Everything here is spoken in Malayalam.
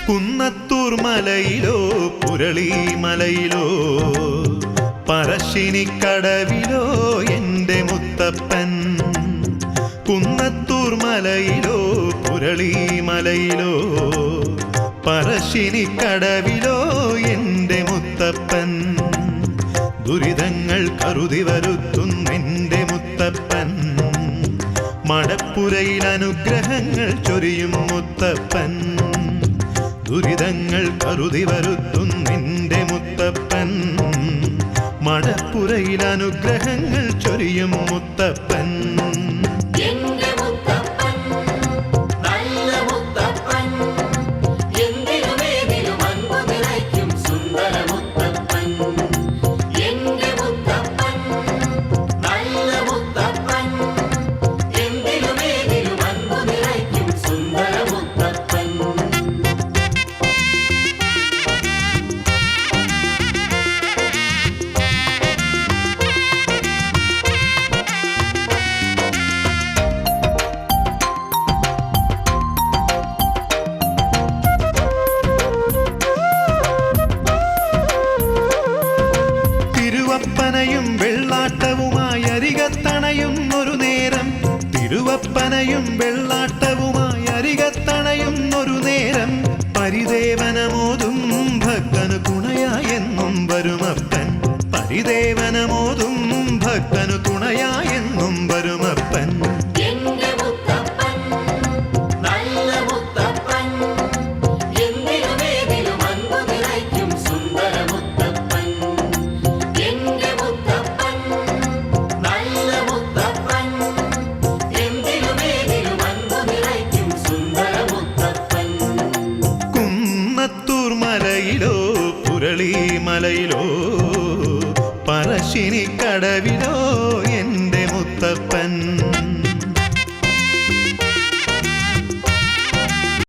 കുന്നത്തൂർ മലയിലോ പുരളി മലയിലോ പറശ്ശിനിക്കടവിലോ എൻ്റെ മുത്തപ്പൻ. കുന്നത്തൂർ മലയിലോ പുരളി മലയിലോ പറശ്ശിനിക്കടവിലോ എൻ്റെ മുത്തപ്പൻ. ദുരിതങ്ങൾ കരുതി വരുത്തുന്നെൻ്റെ മുത്തപ്പൻ. മടപ്പുരയിൽ അനുഗ്രഹങ്ങൾ ചൊരിയും മുത്തപ്പൻ. ദുരിതങ്ങൾ കരുതി വരുത്തുന്നെൻ്റെ മുത്തപ്പൻ. മടപ്പുരയിൽ അനുഗ്രഹങ്ങൾ ചൊരിയും മുത്തപ്പൻ. തിരുവപ്പനയും വെള്ളാട്ടവുമായി അരികത്തണയും ഒരു നേരം. തിരുവപ്പനയും വെള്ളാട്ടവുമായി അരികത്തണയും ഒരു നേരം. പരിദേവനമോതും ഭക്തനു തുണയായെന്നും വരുമപ്പൻ. പരിദേവനമോതും ഭക്തനു തുണയായെന്നും വരുമപ്പൻ. മലയിലോ പുരളി മലയിലോ പറശ്ശിനിക്കടവിലോ എൻ്റെ മുത്തപ്പൻ.